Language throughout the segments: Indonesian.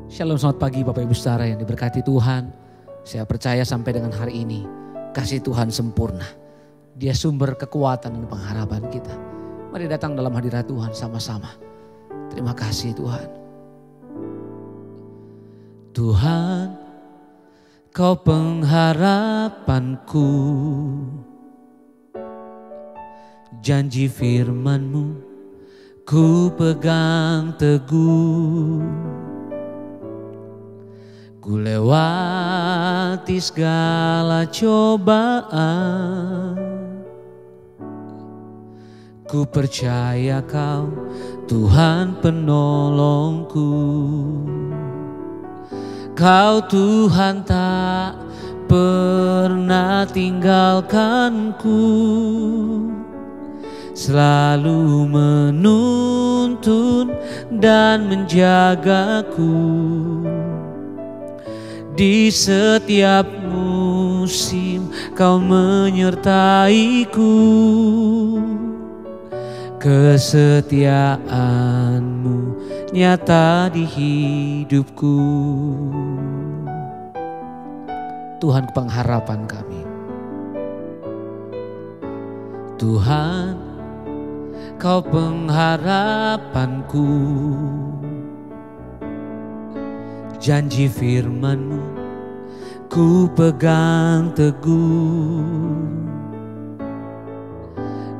Shalom, selamat pagi Bapak Ibu Saudara yang diberkati Tuhan. Saya percaya sampai dengan hari ini kasih Tuhan sempurna. Dia sumber kekuatan dan pengharapan kita. Mari datang dalam hadirat Tuhan sama-sama. Terima kasih Tuhan. Tuhan, Kau pengharapanku. Janji firman-Mu ku pegang teguh. Ku lewati segala cobaan. Ku percaya Kau Tuhan penolongku. Kau Tuhan tak pernah tinggalkanku. Selalu menuntun dan menjagaku. Di setiap musim Kau menyertaiku. Kesetiaan-Mu nyata di hidupku. Tuhan, pengharapan kami. Tuhan, Kau pengharapanku. Janji firman-Mu ku pegang teguh.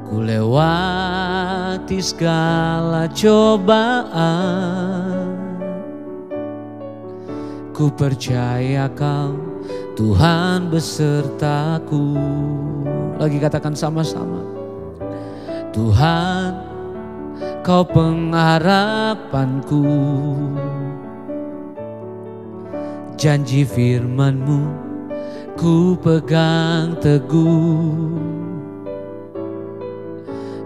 Ku lewati segala cobaan. Ku percaya Kau Tuhan besertaku. Lagi katakan sama-sama. Tuhan, Kau pengharapanku. Janji firman-Mu ku pegang teguh.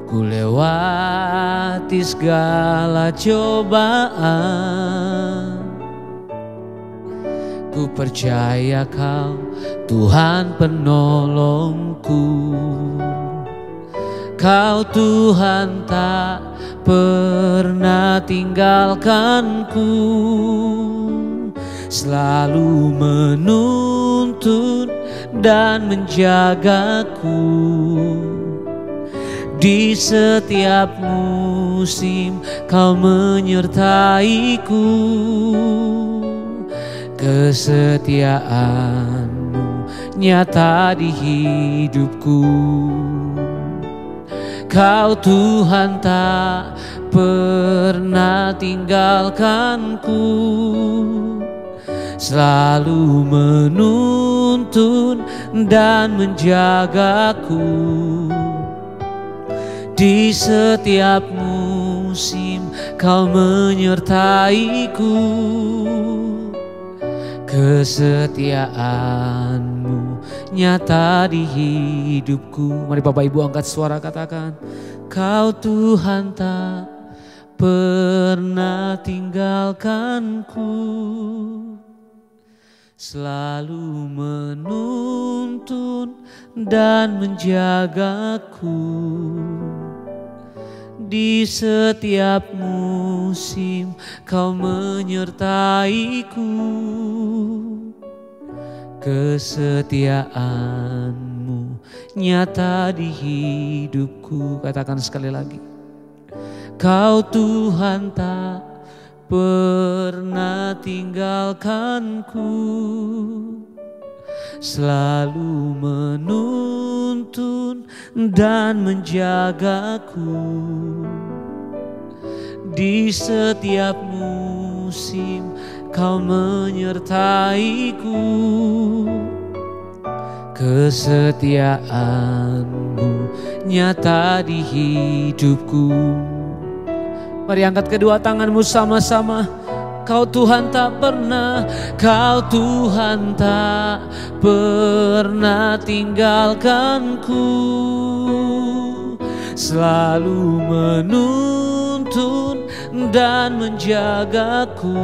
Ku lewati segala cobaan. Ku percaya Kau Tuhan penolongku. Kau Tuhan tak pernah tinggalkanku. Selalu menuntun dan menjagaku. Di setiap musim Kau menyertaiku. Kesetiaan-Mu nyata di hidupku. Kau Tuhan tak pernah tinggalkanku. Selalu menuntun dan menjagaku. Di setiap musim Kau menyertaiku. Kesetiaan-Mu nyata di hidupku. Mari Bapak Ibu angkat suara katakan. Kau Tuhan tak pernah tinggalkanku. Selalu menuntun dan menjagaku. Di setiap musim Kau menyertaiku. Kesetiaan-Mu nyata di hidupku. Katakan sekali lagi. Kau Tuhan tak pernah tinggalkanku. Selalu menuntun dan menjagaku. Di setiap musim Kau menyertaiku. Kesetiaan-Mu nyata di hidupku. Mari angkat kedua tanganmu sama-sama. Kau Tuhan tak pernah, Kau Tuhan tak pernah tinggalkanku. Selalu menuntun dan menjagaku.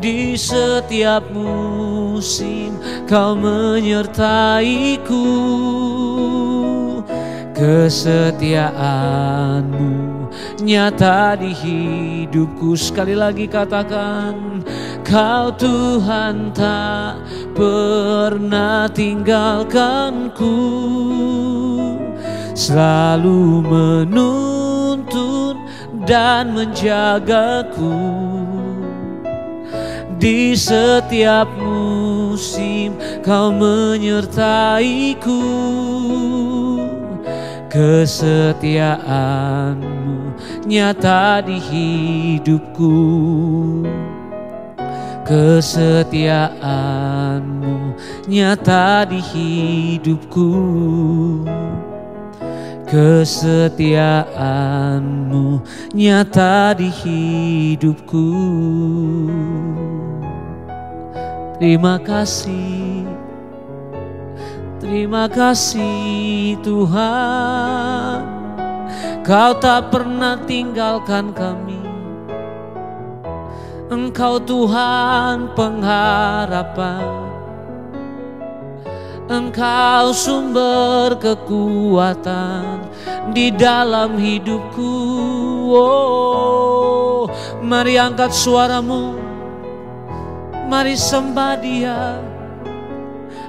Di setiap musim Kau menyertaiku. Kesetiaan-Mu nyata di hidupku. Sekali lagi katakan, Kau Tuhan tak pernah tinggalkanku, selalu menuntun dan menjagaku. Di setiap musim Kau menyertaiku, kesetiaan-Mu nyata di hidupku. Kesetiaan-Mu nyata di hidupku. Kesetiaan-Mu nyata di hidupku. Terima kasih Tuhan, Kau tak pernah tinggalkan kami. Engkau Tuhan pengharapan, Engkau sumber kekuatan di dalam hidupku. Oh, mari angkat suaramu, mari sembah Dia.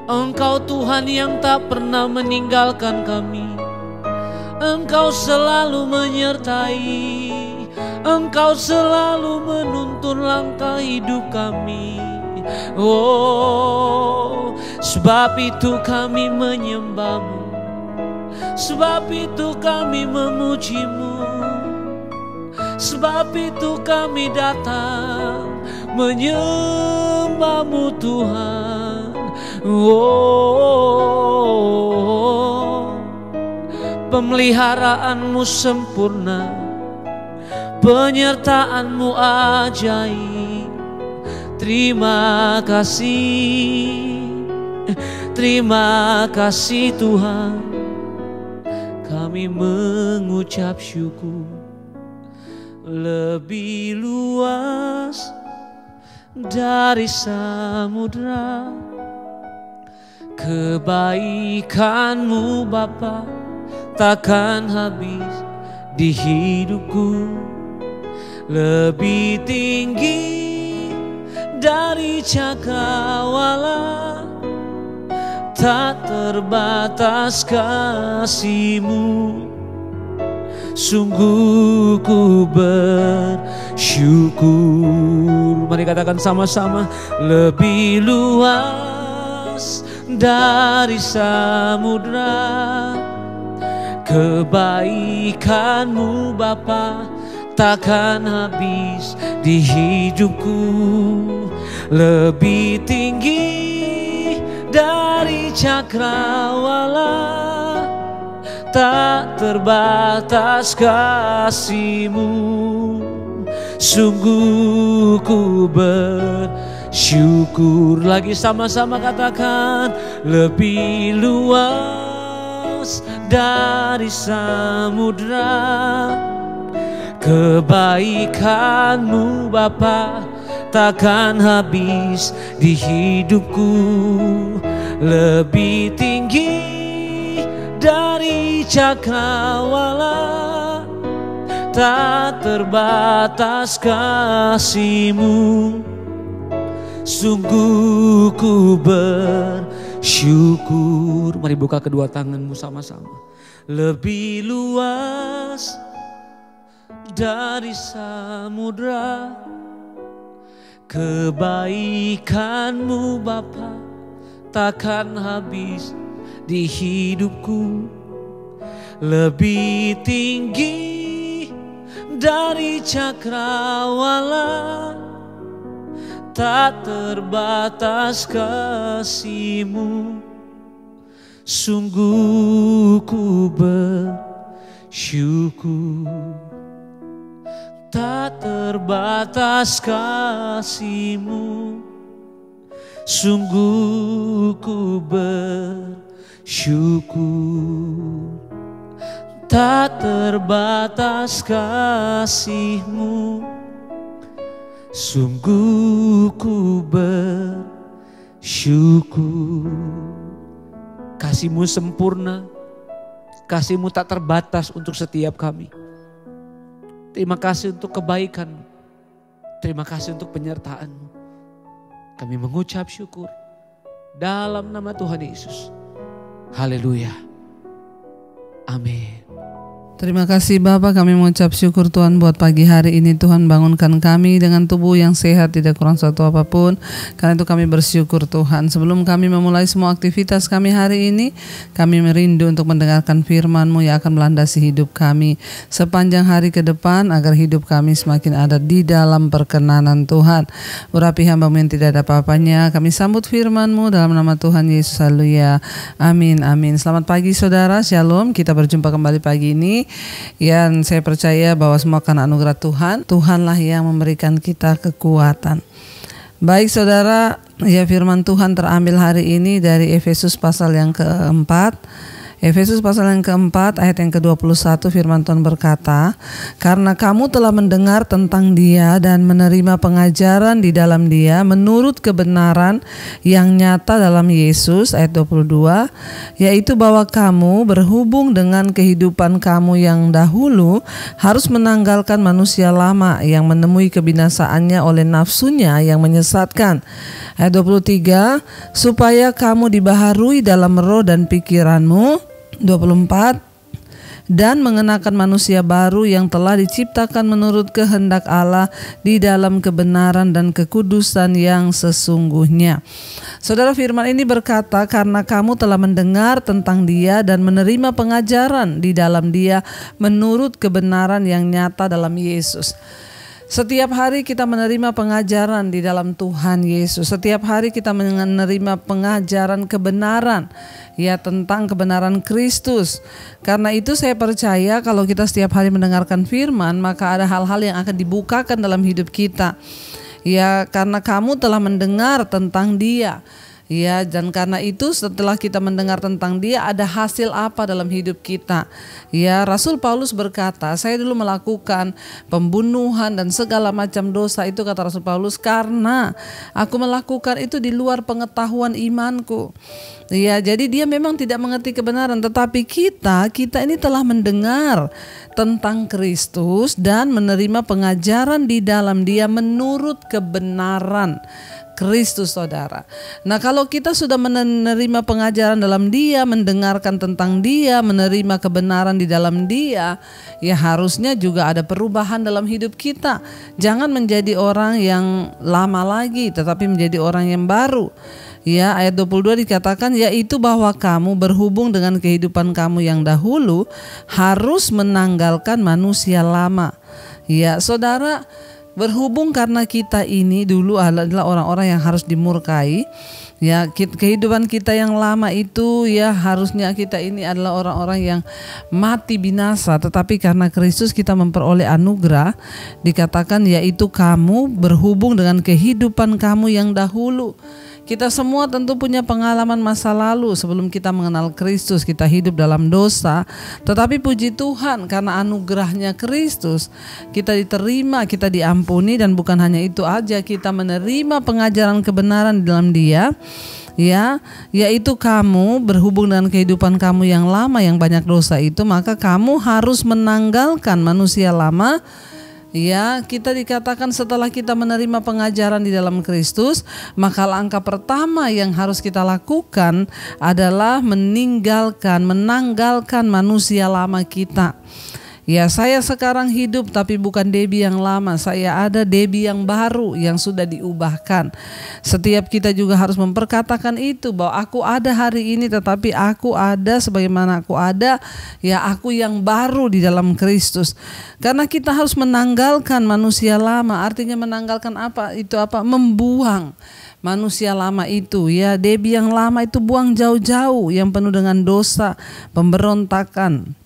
Engkau Tuhan yang tak pernah meninggalkan kami. Engkau selalu menyertai, Engkau selalu menuntun langkah hidup kami. Oh, sebab itu kami menyembah-Mu, sebab itu kami memuji-Mu, sebab itu kami datang menyembah-Mu Tuhan. Oh, pemeliharaan-Mu sempurna, penyertaan-Mu ajaib. Terima kasih Tuhan. Kami mengucap syukur. Lebih luas dari samudra kebaikan-Mu Bapa, takkan habis di hidupku. Lebih tinggi dari cakrawala, tak terbatas kasih-Mu. Sungguh ku bersyukur. Mari katakan sama-sama, lebih luas dari samudra kebaikan-Mu Bapa, takkan habis di hidupku. Lebih tinggi dari cakrawala, tak terbatas kasih-Mu. Sungguh ku bersyukur. Lagi sama-sama katakan, lebih luas dari samudra kebaikan-Mu Bapa, takkan habis di hidupku. Lebih tinggi dari cakrawala, tak terbatas kasih-Mu. Sungguh ku bersyukur. Mari buka kedua tanganmu sama-sama. Lebih luas dari samudra kebaikan-Mu Bapa, takkan habis di hidupku. Lebih tinggi dari cakrawala, tak terbatas kasih-Mu. Sungguh ku bersyukur. Tak terbatas kasih-Mu. Sungguh ku bersyukur. Tak terbatas kasih-Mu. Sungguh ku bersyukur. Kasih-Mu sempurna, kasih-Mu tak terbatas untuk setiap kami. Terima kasih untuk kebaikan-Mu. Terima kasih untuk penyertaan-Mu. Kami mengucap syukur dalam nama Tuhan Yesus. Haleluya. Amin. Terima kasih Bapak, kami mengucap syukur Tuhan buat pagi hari ini. Tuhan bangunkan kami dengan tubuh yang sehat, tidak kurang suatu apapun. Karena itu kami bersyukur Tuhan. Sebelum kami memulai semua aktivitas kami hari ini, kami merindu untuk mendengarkan firman-Mu yang akan melandasi hidup kami sepanjang hari ke depan, agar hidup kami semakin ada di dalam perkenanan Tuhan. Urapi hamba-Mu yang tidak ada apa-apanya, kami sambut firman-Mu dalam nama Tuhan Yesus. Haleluya. Amin, amin. Selamat pagi saudara, shalom. Kita berjumpa kembali pagi ini. Ya, saya percaya bahwa semua karena anugerah Tuhan. Tuhanlah yang memberikan kita kekuatan. Baik saudara, ya firman Tuhan terambil hari ini dari Efesus pasal yang keempat. Efesus pasal yang keempat ayat yang ke-21, firman Tuhan berkata, karena kamu telah mendengar tentang Dia dan menerima pengajaran di dalam Dia menurut kebenaran yang nyata dalam Yesus, ayat 22, yaitu bahwa kamu berhubung dengan kehidupan kamu yang dahulu harus menanggalkan manusia lama yang menemui kebinasaannya oleh nafsunya yang menyesatkan. Ayat 23, supaya kamu dibaharui dalam roh dan pikiranmu. 24, dan mengenakan manusia baru yang telah diciptakan menurut kehendak Allah di dalam kebenaran dan kekudusan yang sesungguhnya. Saudara, firman ini berkata, karena kamu telah mendengar tentang Dia dan menerima pengajaran di dalam Dia menurut kebenaran yang nyata dalam Yesus. Setiap hari kita menerima pengajaran di dalam Tuhan Yesus. Setiap hari kita menerima pengajaran kebenaran, ya, tentang kebenaran Kristus. Karena itu saya percaya kalau kita setiap hari mendengarkan firman, maka ada hal-hal yang akan dibukakan dalam hidup kita. Ya, karena kamu telah mendengar tentang Dia. Ya, dan karena itu setelah kita mendengar tentang Dia, ada hasil apa dalam hidup kita. Ya, Rasul Paulus berkata, saya dulu melakukan pembunuhan dan segala macam dosa itu, kata Rasul Paulus, karena aku melakukan itu di luar pengetahuan imanku. Ya, jadi dia memang tidak mengerti kebenaran, tetapi kita ini telah mendengar tentang Kristus dan menerima pengajaran di dalam Dia menurut kebenaran Kristus, saudara. Nah, kalau kita sudah menerima pengajaran dalam Dia, mendengarkan tentang Dia, menerima kebenaran di dalam Dia, ya harusnya juga ada perubahan dalam hidup kita. Jangan menjadi orang yang lama lagi, tetapi menjadi orang yang baru. Ya, ayat 22 dikatakan, yaitu bahwa kamu berhubung dengan kehidupan kamu yang dahulu harus menanggalkan manusia lama. Ya, saudara, berhubung karena kita ini dulu adalah orang-orang yang harus dimurkai. Ya, kehidupan kita yang lama itu, ya harusnya kita ini adalah orang-orang yang mati binasa. Tetapi karena Kristus kita memperoleh anugerah, dikatakan yaitu kamu berhubung dengan kehidupan kamu yang dahulu. Kita semua tentu punya pengalaman masa lalu sebelum kita mengenal Kristus, kita hidup dalam dosa. Tetapi puji Tuhan karena anugerahnya Kristus, kita diterima, kita diampuni, dan bukan hanya itu aja, kita menerima pengajaran kebenaran di dalam Dia. Ya, yaitu kamu berhubung dengan kehidupan kamu yang lama yang banyak dosa itu, maka kamu harus menanggalkan manusia lama. Ya, kita dikatakan setelah kita menerima pengajaran di dalam Kristus, maka langkah pertama yang harus kita lakukan adalah menanggalkan manusia lama kita. Ya, saya sekarang hidup tapi bukan Debbie yang lama, saya ada Debbie yang baru yang sudah diubahkan. Setiap kita juga harus memperkatakan itu, bahwa aku ada hari ini tetapi aku ada sebagaimana aku ada, ya aku yang baru di dalam Kristus. Karena kita harus menanggalkan manusia lama, artinya menanggalkan apa? Itu apa? Membuang manusia lama itu, ya Debbie yang lama itu buang jauh-jauh, yang penuh dengan dosa, pemberontakan.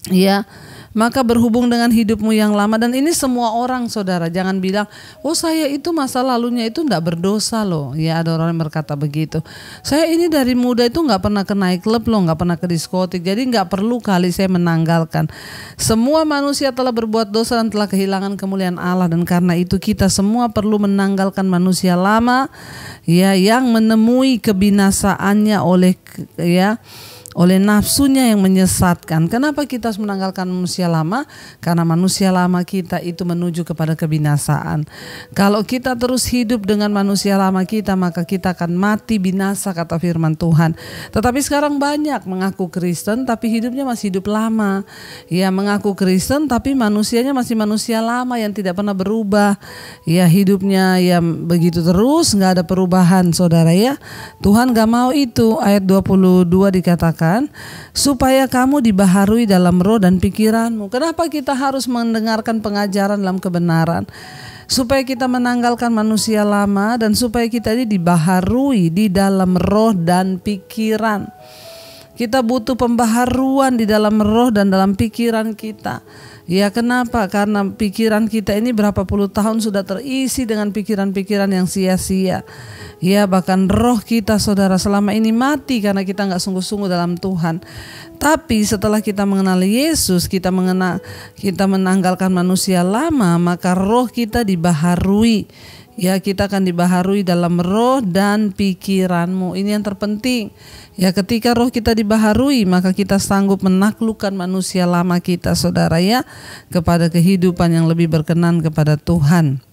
Ya, maka berhubung dengan hidupmu yang lama, dan ini semua orang, saudara. Jangan bilang, oh saya itu masa lalunya itu enggak berdosa loh. Ya, ada orang yang berkata begitu. Saya ini dari muda itu enggak pernah ke naik klub loh, enggak pernah ke diskotik. Jadi enggak perlu kali saya menanggalkan. Semua manusia telah berbuat dosa dan telah kehilangan kemuliaan Allah, dan karena itu kita semua perlu menanggalkan manusia lama, ya, yang menemui kebinasaannya oleh nafsunya yang menyesatkan. Kenapa kita harus menanggalkan manusia lama? Karena manusia lama kita itu menuju kepada kebinasaan. Kalau kita terus hidup dengan manusia lama kita, maka kita akan mati binasa, kata firman Tuhan. Tetapi sekarang banyak mengaku Kristen tapi hidupnya masih hidup lama. Ya, mengaku Kristen tapi manusianya masih manusia lama yang tidak pernah berubah. Ya, hidupnya ya begitu terus, gak ada perubahan, saudara ya. Tuhan gak mau itu. Ayat 22 dikatakan, supaya kamu dibaharui dalam roh dan pikiranmu. Kenapa kita harus mendengarkan pengajaran dalam kebenaran? Supaya kita menanggalkan manusia lama dan supaya kita ini dibaharui di dalam roh dan pikiran. Kita butuh pembaharuan di dalam roh dan dalam pikiran kita. Ya, kenapa? Karena pikiran kita ini berapa puluh tahun sudah terisi dengan pikiran-pikiran yang sia-sia. Ya, bahkan roh kita, saudara, selama ini mati karena kita gak sungguh-sungguh dalam Tuhan. Tapi setelah kita mengenal Yesus, kita menanggalkan manusia lama, maka roh kita dibaharui. Ya, kita akan dibaharui dalam roh dan pikiranmu. Ini yang terpenting. Ya, ketika roh kita dibaharui, maka kita sanggup menaklukkan manusia lama kita, saudara ya, kepada kehidupan yang lebih berkenan kepada Tuhan.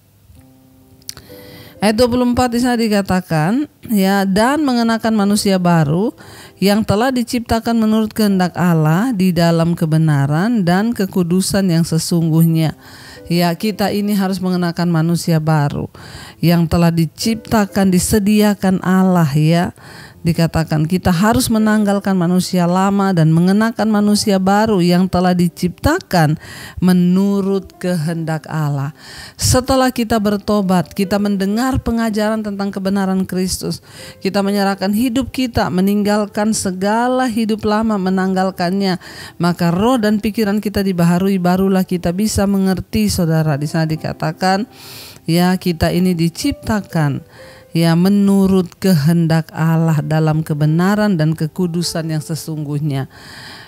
Ayat 24 di sana dikatakan, ya, dan mengenakan manusia baru yang telah diciptakan menurut kehendak Allah di dalam kebenaran dan kekudusan yang sesungguhnya. Ya, kita ini harus mengenakan manusia baru yang telah diciptakan, disediakan Allah ya. Dikatakan kita harus menanggalkan manusia lama dan mengenakan manusia baru yang telah diciptakan menurut kehendak Allah. Setelah kita bertobat, kita mendengar pengajaran tentang kebenaran Kristus, kita menyerahkan hidup kita, meninggalkan segala hidup lama, menanggalkannya, maka roh dan pikiran kita dibaharui, barulah kita bisa mengerti, saudara. Di sana dikatakan, ya, kita ini diciptakan ya menurut kehendak Allah dalam kebenaran dan kekudusan yang sesungguhnya.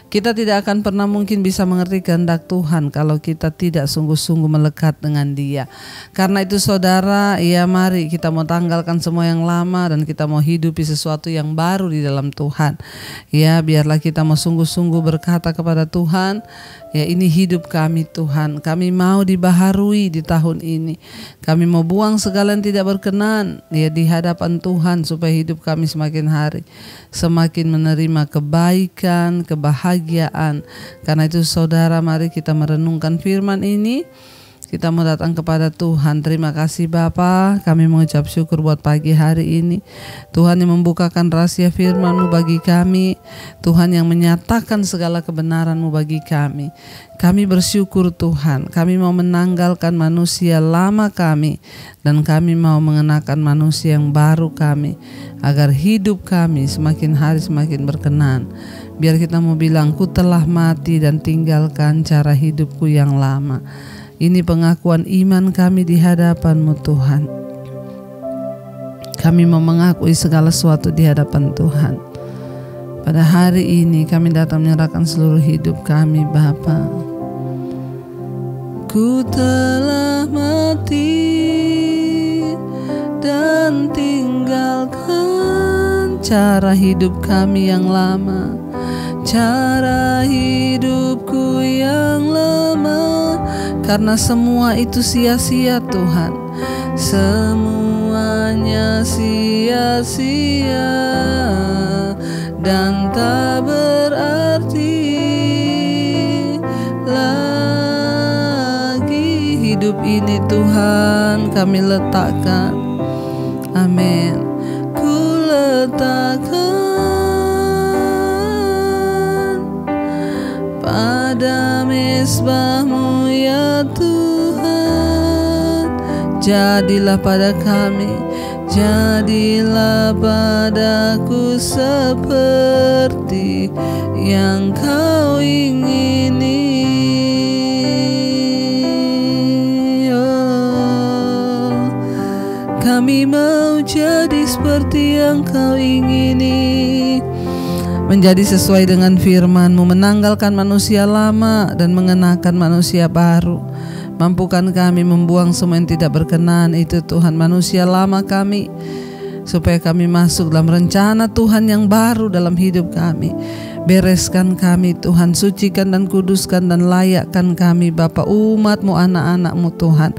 Kita tidak akan pernah mungkin bisa mengerti kehendak Tuhan kalau kita tidak sungguh-sungguh melekat dengan Dia. Karena itu, saudara, ya mari kita mau tanggalkan semua yang lama dan kita mau hidupi sesuatu yang baru di dalam Tuhan. Ya, biarlah kita mau sungguh-sungguh berkata kepada Tuhan, ya, ini hidup kami Tuhan, kami mau dibaharui di tahun ini. Kami mau buang segala yang tidak berkenan ya di hadapan Tuhan, supaya hidup kami semakin hari semakin menerima kebaikan, kebahagiaan. Karena itu, saudara, mari kita merenungkan firman ini. Kita mau datang kepada Tuhan. Terima kasih Bapa, kami mengucap syukur buat pagi hari ini. Tuhan yang membukakan rahasia firman-Mu bagi kami. Tuhan yang menyatakan segala kebenaran-Mu bagi kami. Kami bersyukur Tuhan, kami mau menanggalkan manusia lama kami dan kami mau mengenakan manusia yang baru kami, agar hidup kami semakin hari semakin berkenan. Biar kita mau bilang, ku telah mati dan tinggalkan cara hidupku yang lama. Ini pengakuan iman kami di hadapan-Mu Tuhan. Kami mau mengakui segala sesuatu di hadapan Tuhan. Pada hari ini kami datang menyerahkan seluruh hidup kami Bapa. Ku telah mati dan tinggalkan cara hidup kami yang lama, cara hidupku yang lama, karena semua itu sia-sia Tuhan, semuanya sia-sia dan tak berarti lagi. Hidup ini Tuhan kami letakkan, amin. Ku letakkan pada mezbah-Mu ya Tuhan. Jadilah pada kami, jadilah padaku seperti yang Kau ingini. Oh, kami mau jadi seperti yang Kau ingini, menjadi sesuai dengan firman-Mu, menanggalkan manusia lama dan mengenakan manusia baru. Mampukan kami membuang semua yang tidak berkenan itu Tuhan, manusia lama kami, supaya kami masuk dalam rencana Tuhan yang baru dalam hidup kami. Bereskan kami Tuhan, sucikan dan kuduskan dan layakkan kami Bapa, umat-Mu, anak-anak-Mu Tuhan.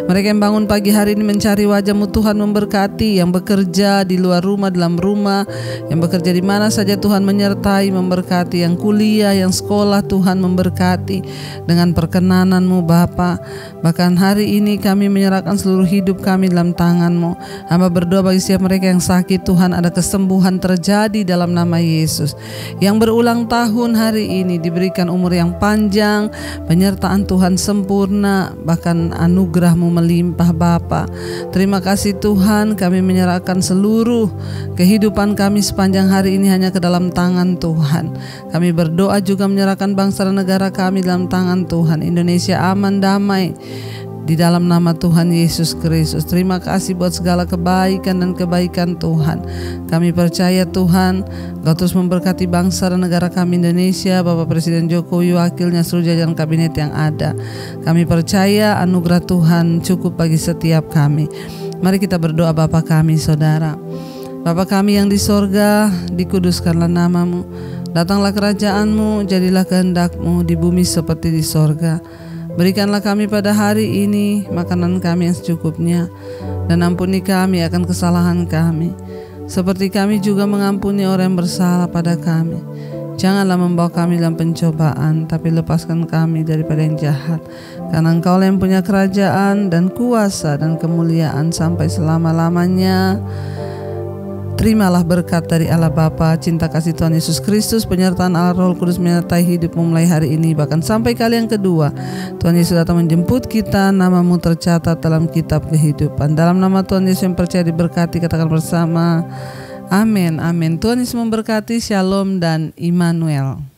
Mereka yang bangun pagi hari ini mencari wajah-Mu Tuhan, memberkati yang bekerja di luar rumah, dalam rumah, yang bekerja di mana saja Tuhan, menyertai, memberkati yang kuliah, yang sekolah Tuhan, memberkati dengan perkenanan-Mu Bapa. Bahkan hari ini kami menyerahkan seluruh hidup kami dalam tangan-Mu. Hamba berdoa bagi setiap mereka yang sakit Tuhan, ada kesembuhan terjadi dalam nama Yesus. Yang berulang tahun hari ini diberikan umur yang panjang, penyertaan Tuhan sempurna, bahkan anugerah-Mu melimpah Bapa. Terima kasih Tuhan, kami menyerahkan seluruh kehidupan kami sepanjang hari ini hanya ke dalam tangan Tuhan. Kami berdoa juga menyerahkan bangsa dan negara kami dalam tangan Tuhan. Indonesia aman, damai di dalam nama Tuhan Yesus Kristus. Terima kasih buat segala kebaikan dan kebaikan Tuhan. Kami percaya Tuhan, Kau terus memberkati bangsa dan negara kami Indonesia, Bapak Presiden Jokowi, wakilnya, seluruh jajaran kabinet yang ada. Kami percaya anugerah Tuhan cukup bagi setiap kami. Mari kita berdoa. Bapa kami, Saudara. Bapa kami yang di sorga, dikuduskanlah nama-Mu. Datanglah kerajaan-Mu, jadilah kehendak-Mu di bumi seperti di sorga. Berikanlah kami pada hari ini makanan kami yang secukupnya, dan ampuni kami akan kesalahan kami, seperti kami juga mengampuni orang yang bersalah pada kami. Janganlah membawa kami dalam pencobaan, tapi lepaskan kami daripada yang jahat. Karena Engkau yang punya kerajaan dan kuasa dan kemuliaan sampai selama-lamanya. Terimalah berkat dari Allah Bapa, cinta kasih Tuhan Yesus Kristus, penyertaan Allah Roh Kudus menyertai hidupmu mulai hari ini, bahkan sampai kali yang kedua. Tuhan Yesus datang menjemput kita, nama-Mu tercatat dalam kitab kehidupan. Dalam nama Tuhan Yesus yang percaya diberkati, katakan bersama, amin, amin. Tuhan Yesus memberkati, shalom dan Immanuel.